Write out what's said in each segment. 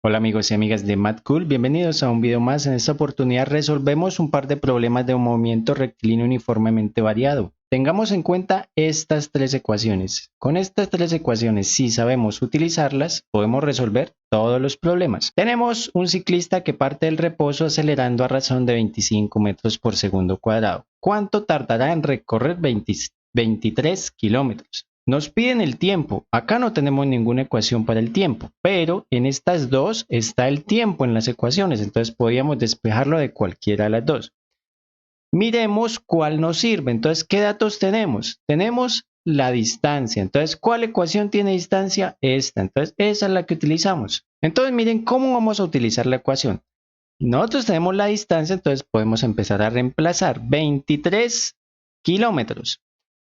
Hola amigos y amigas de MathCool, bienvenidos a un video más. En esta oportunidad resolvemos un par de problemas de un movimiento rectilíneo uniformemente variado. Tengamos en cuenta estas tres ecuaciones. Con estas tres ecuaciones, si sabemos utilizarlas, podemos resolver todos los problemas. Tenemos un ciclista que parte del reposo acelerando a razón de 25 metros por segundo cuadrado. ¿Cuánto tardará en recorrer 23 kilómetros? Nos piden el tiempo. Acá no tenemos ninguna ecuación para el tiempo, pero en estas dos está el tiempo en las ecuaciones, entonces podríamos despejarlo de cualquiera de las dos. Miremos cuál nos sirve. Entonces, ¿qué datos tenemos? Tenemos la distancia. Entonces, ¿cuál ecuación tiene distancia? Esta. Entonces, esa es la que utilizamos. Entonces, miren cómo vamos a utilizar la ecuación. Nosotros tenemos la distancia, entonces podemos empezar a reemplazar 23 kilómetros.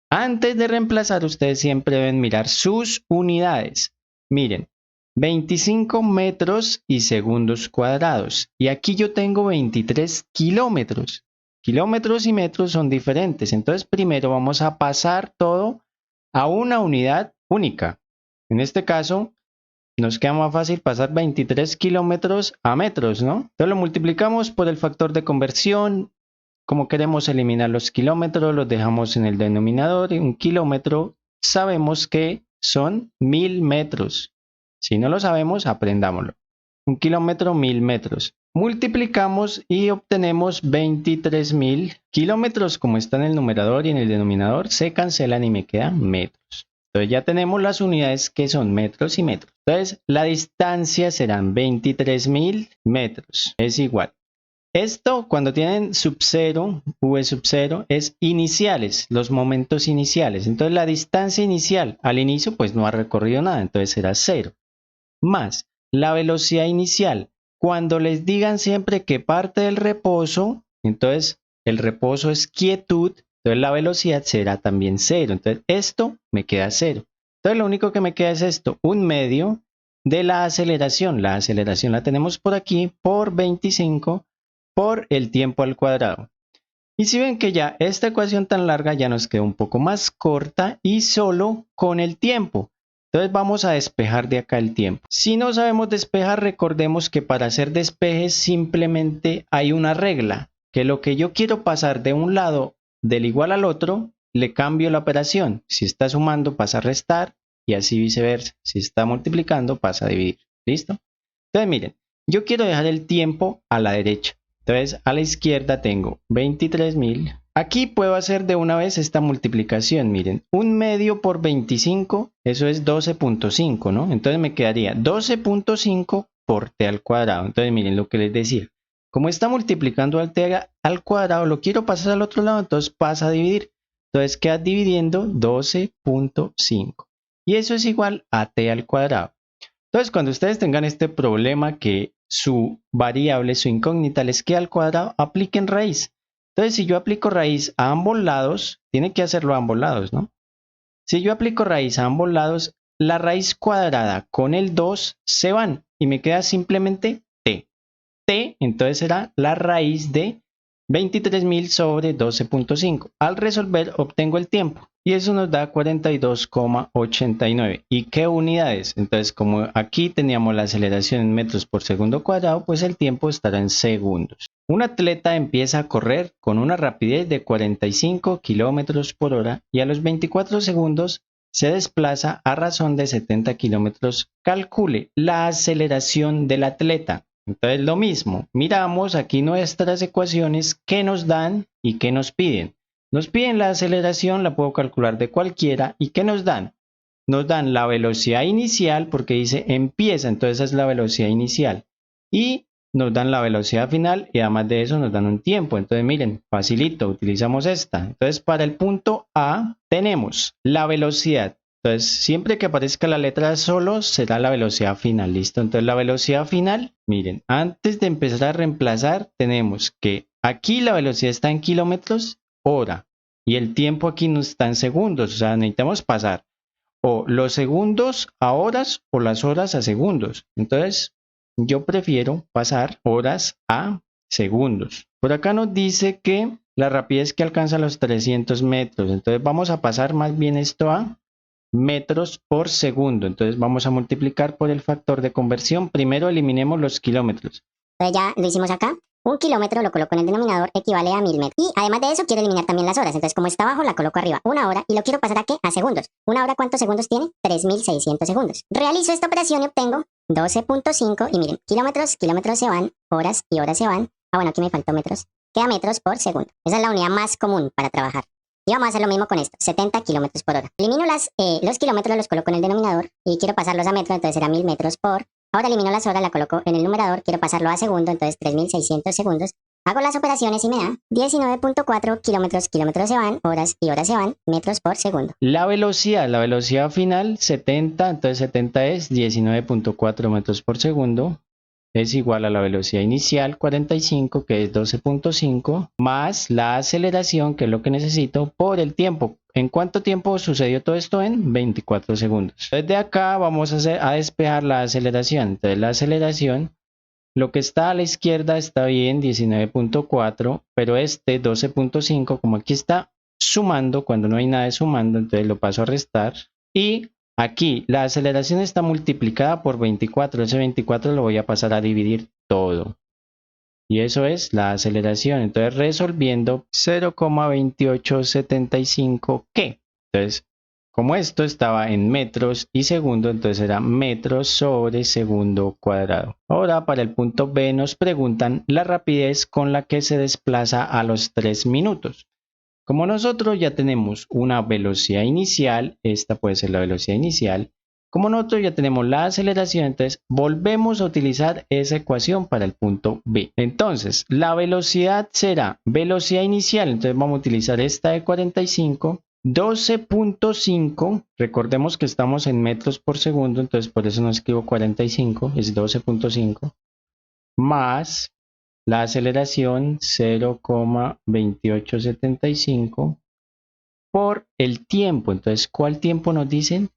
Antes de reemplazar, ustedes siempre deben mirar sus unidades. Miren, 25 metros y segundos cuadrados. Y aquí yo tengo 23 kilómetros. Kilómetros y metros son diferentes. Entonces, primero vamos a pasar todo a una unidad única. En este caso, nos queda más fácil pasar 23 kilómetros a metros, ¿no? Entonces lo multiplicamos por el factor de conversión. Como queremos eliminar los kilómetros, los dejamos en el denominador. Un kilómetro sabemos que son 1000 metros. Si no lo sabemos, aprendámoslo. Un kilómetro, 1000 metros. Multiplicamos y obtenemos 23.000 kilómetros. Como está en el numerador y en el denominador, se cancelan y me quedan metros. Entonces ya tenemos las unidades que son metros y metros. Entonces la distancia serán 23.000 metros. Es igual. Esto cuando tienen sub 0, v sub 0, es iniciales, los momentos iniciales. Entonces la distancia inicial al inicio pues no ha recorrido nada, entonces será 0. Más la velocidad inicial. Cuando les digan siempre que parte del reposo, entonces el reposo es quietud, entonces la velocidad será también 0. Entonces esto me queda 0. Entonces lo único que me queda es esto, un medio de la aceleración. La aceleración la tenemos por aquí, por 25 por el tiempo al cuadrado. Y si ven que ya esta ecuación tan larga ya nos queda un poco más corta y solo con el tiempo. Entonces vamos a despejar de acá el tiempo. Si no sabemos despejar, recordemos que para hacer despejes simplemente hay una regla, que lo que yo quiero pasar de un lado del igual al otro, le cambio la operación. Si está sumando pasa a restar y así viceversa. Si está multiplicando pasa a dividir. ¿Listo? Entonces miren, yo quiero dejar el tiempo a la derecha. Entonces a la izquierda tengo 23.000. Aquí puedo hacer de una vez esta multiplicación. Miren, un medio por 25, eso es 12.5, ¿no? Entonces me quedaría 12.5 por t al cuadrado. Entonces miren lo que les decía. Como está multiplicando al t al cuadrado, lo quiero pasar al otro lado, entonces pasa a dividir. Entonces queda dividiendo 12.5. Y eso es igual a t al cuadrado. Entonces, cuando ustedes tengan este problema que su variable, su incógnita les queda al cuadrado, apliquen raíz. Entonces, si yo aplico raíz a ambos lados, tiene que hacerlo a ambos lados, ¿no? Si yo aplico raíz a ambos lados, la raíz cuadrada con el 2 se van y me queda simplemente t. T, entonces será la raíz de 23.000 sobre 12.5. Al resolver, obtengo el tiempo. Y eso nos da 42,89. ¿Y qué unidades? Entonces, como aquí teníamos la aceleración en metros por segundo cuadrado, pues el tiempo estará en segundos. Un atleta empieza a correr con una rapidez de 45 kilómetros por hora y a los 24 segundos se desplaza a razón de 70 kilómetros. Calcule la aceleración del atleta. Entonces, lo mismo. Miramos aquí nuestras ecuaciones, qué nos dan y qué nos piden. Nos piden la aceleración, la puedo calcular de cualquiera. ¿Y qué nos dan? Nos dan la velocidad inicial porque dice empieza, entonces esa es la velocidad inicial. Y nos dan la velocidad final y además de eso nos dan un tiempo. Entonces miren, facilito, utilizamos esta. Entonces para el punto A tenemos la velocidad. Entonces siempre que aparezca la letra solo será la velocidad final, ¿listo? Entonces la velocidad final, miren, antes de empezar a reemplazar tenemos que aquí la velocidad está en kilómetros hora y el tiempo aquí no está en segundos, o sea, necesitamos pasar o los segundos a horas o las horas a segundos. Entonces, yo prefiero pasar horas a segundos. Por acá nos dice que la rapidez que alcanza los 300 metros. Entonces, vamos a pasar más bien esto a metros por segundo. Entonces vamos a multiplicar por el factor de conversión. Primero eliminemos los kilómetros. Entonces ya lo hicimos acá. Un kilómetro lo coloco en el denominador, equivale a 1000 metros. Y además de eso quiero eliminar también las horas. Entonces como está abajo la coloco arriba. Una hora y lo quiero pasar a ¿qué? A segundos. ¿Una hora cuántos segundos tiene? 3600 segundos. Realizo esta operación y obtengo 12.5 y miren, kilómetros se van, horas y horas se van. Ah, bueno, aquí me faltó metros. Queda metros por segundo. Esa es la unidad más común para trabajar. Y vamos a hacer lo mismo con esto, 70 kilómetros por hora. Elimino los kilómetros, los coloco en el denominador y quiero pasarlos a metros, entonces será 1000 metros por. Ahora elimino las horas, la coloco en el numerador, quiero pasarlo a segundo, entonces 3600 segundos. Hago las operaciones y me da 19.4 kilómetros se van, horas y horas se van, metros por segundo. La velocidad final 70, entonces 70 es 19.4 metros por segundo. Es igual a la velocidad inicial 45, que es 12.5, más la aceleración, que es lo que necesito, por el tiempo. ¿En cuánto tiempo sucedió todo esto? En 24 segundos. Desde acá vamos a despejar la aceleración. Entonces la aceleración, lo que está a la izquierda está bien, 19.4, pero este 12.5, como aquí está sumando, cuando no hay nada de sumando, entonces lo paso a restar. Y aquí la aceleración está multiplicada por 24, ese 24 lo voy a pasar a dividir todo. Y eso es la aceleración. Entonces resolviendo 0,2875 ¿qué? Entonces, como esto estaba en metros y segundo, entonces era metros sobre segundo cuadrado. Ahora para el punto B nos preguntan la rapidez con la que se desplaza a los 3 minutos. Como nosotros ya tenemos una velocidad inicial, esta puede ser la velocidad inicial, como nosotros ya tenemos la aceleración, entonces volvemos a utilizar esa ecuación para el punto B. Entonces, la velocidad será velocidad inicial, entonces vamos a utilizar esta de 45, 12.5, recordemos que estamos en metros por segundo, entonces por eso no escribo 45, es 12.5, más la aceleración 0,2875 por el tiempo. Entonces, ¿cuál tiempo nos dicen?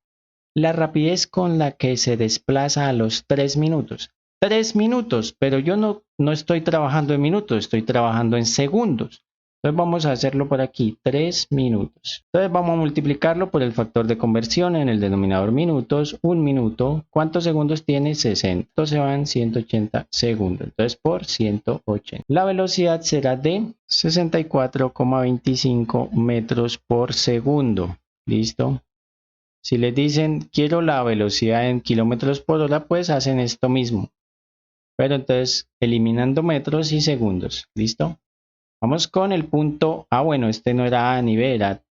La rapidez con la que se desplaza a los 3 minutos. 3 minutos, pero yo no estoy trabajando en minutos, estoy trabajando en segundos. Entonces vamos a hacerlo por aquí, 3 minutos. Entonces vamos a multiplicarlo por el factor de conversión en el denominador minutos. Un minuto, ¿cuántos segundos tiene? 60. Entonces van 180 segundos. Entonces por 180. La velocidad será de 64,25 metros por segundo. ¿Listo? Si les dicen quiero la velocidad en kilómetros por hora, pues hacen esto mismo. Pero entonces eliminando metros y segundos. ¿Listo? Vamos con el punto A. Bueno, este no era A ni B, era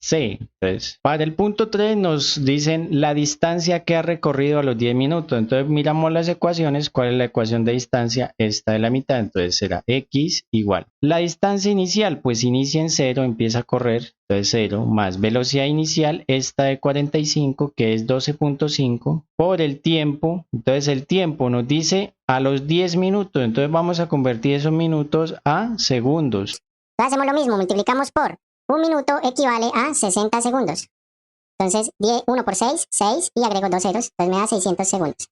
C. Entonces, para el punto 3 nos dicen la distancia que ha recorrido a los 10 minutos. Entonces miramos las ecuaciones. ¿Cuál es la ecuación de distancia? Esta de la mitad. Entonces será X igual. La distancia inicial, pues inicia en 0, empieza a correr. Entonces 0 más velocidad inicial, esta de 45, que es 12.5, por el tiempo. Entonces el tiempo nos dice a los 10 minutos. Entonces vamos a convertir esos minutos a segundos. Hacemos lo mismo, multiplicamos por. Un minuto equivale a 60 segundos. Entonces, 1 por 6, 6 y agrego 2 ceros, entonces me da 600 segundos.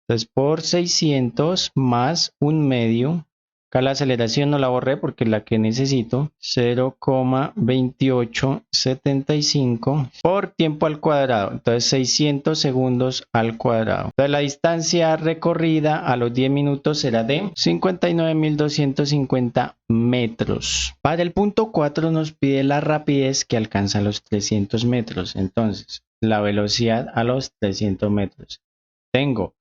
Entonces, por 600 más un medio. Acá la aceleración no la borré porque es la que necesito. 0,2875 por tiempo al cuadrado. Entonces, 600 segundos al cuadrado. Entonces, la distancia recorrida a los 10 minutos será de 59.250 metros. Para el punto 4 nos pide la rapidez que alcanza los 300 metros. Entonces, la velocidad a los 300 metros. Tengo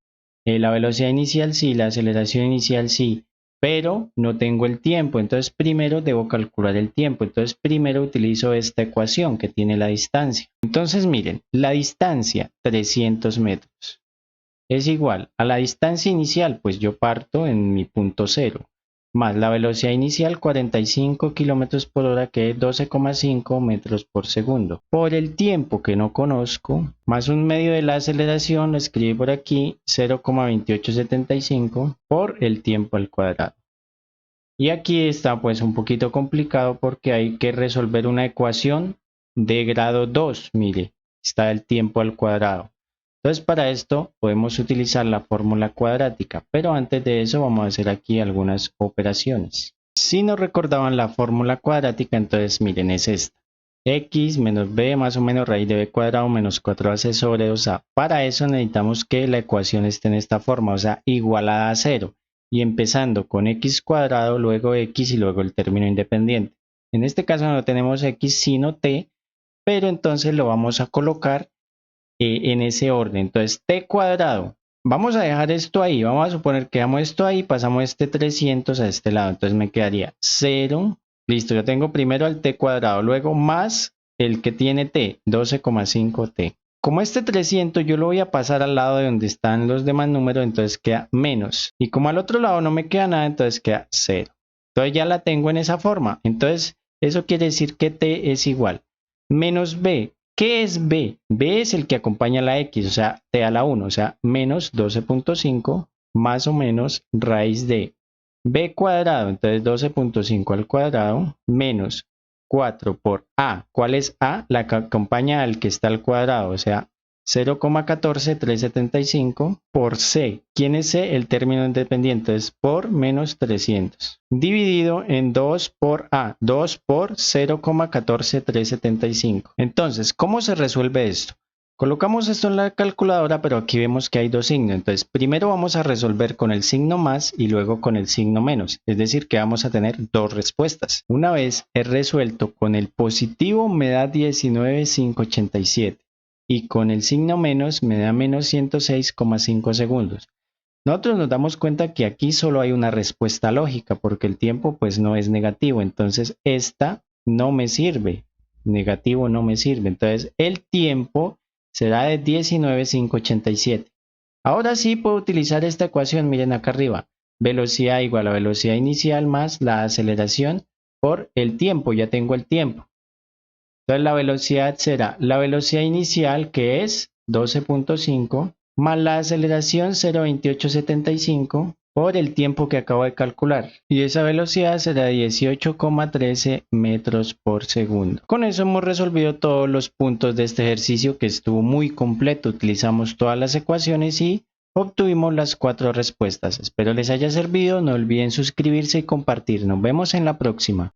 la velocidad inicial sí, la aceleración inicial sí, pero no tengo el tiempo. Entonces primero debo calcular el tiempo. Entonces primero utilizo esta ecuación que tiene la distancia. Entonces miren, la distancia 300 metros es igual a la distancia inicial, pues yo parto en mi punto 0, más la velocidad inicial 45 kilómetros por hora, que es 12,5 metros por segundo, por el tiempo que no conozco, más un medio de la aceleración, lo escribí por aquí, 0,2875 por el tiempo al cuadrado. Y aquí está pues un poquito complicado porque hay que resolver una ecuación de grado 2, mire, está el tiempo al cuadrado. Entonces para esto podemos utilizar la fórmula cuadrática, pero antes de eso vamos a hacer aquí algunas operaciones. Si no recordaban la fórmula cuadrática, entonces miren, es esta. x menos b más o menos raíz de b cuadrado menos 4ac sobre 2a. Para eso necesitamos que la ecuación esté en esta forma, o sea, igualada a 0. Y empezando con x cuadrado, luego x y luego el término independiente. En este caso no tenemos x sino t, pero entonces lo vamos a colocar en ese orden. Entonces t cuadrado. Vamos a dejar esto ahí, vamos a suponer que dejamos esto ahí, pasamos este 300 a este lado, entonces me quedaría 0, listo, yo tengo primero al t cuadrado, luego más el que tiene t, 12,5t. Como este 300 yo lo voy a pasar al lado de donde están los demás números, entonces queda menos. Y como al otro lado no me queda nada, entonces queda 0. Entonces ya la tengo en esa forma, entonces eso quiere decir que t es igual. Menos b. ¿Qué es b? B es el que acompaña a la x, o sea, t a la 1, o sea, menos 12.5 más o menos raíz de b cuadrado, entonces 12.5 al cuadrado, menos 4 por a. ¿Cuál es a? La que acompaña al que está al cuadrado, o sea, 0,14375 por c. ¿Quién es c? El término independiente es por menos 300. Dividido en 2 por a. 2 por 0,14375. Entonces, ¿cómo se resuelve esto? Colocamos esto en la calculadora, pero aquí vemos que hay dos signos. Entonces, primero vamos a resolver con el signo más y luego con el signo menos. Es decir, que vamos a tener dos respuestas. Una vez he resuelto con el positivo me da 19,587. Y con el signo menos me da menos 106,5 segundos. Nosotros nos damos cuenta que aquí solo hay una respuesta lógica porque el tiempo pues no es negativo, entonces esta no me sirve, negativo no me sirve, entonces el tiempo será de 19,587. Ahora sí puedo utilizar esta ecuación, miren acá arriba, velocidad igual a velocidad inicial más la aceleración por el tiempo, ya tengo el tiempo. Entonces la velocidad será la velocidad inicial, que es 12.5, más la aceleración 0,2875 por el tiempo que acabo de calcular. Y esa velocidad será 18,13 metros por segundo. Con eso hemos resolvido todos los puntos de este ejercicio que estuvo muy completo. Utilizamos todas las ecuaciones y obtuvimos las 4 respuestas. Espero les haya servido. No olviden suscribirse y compartir. Nos vemos en la próxima.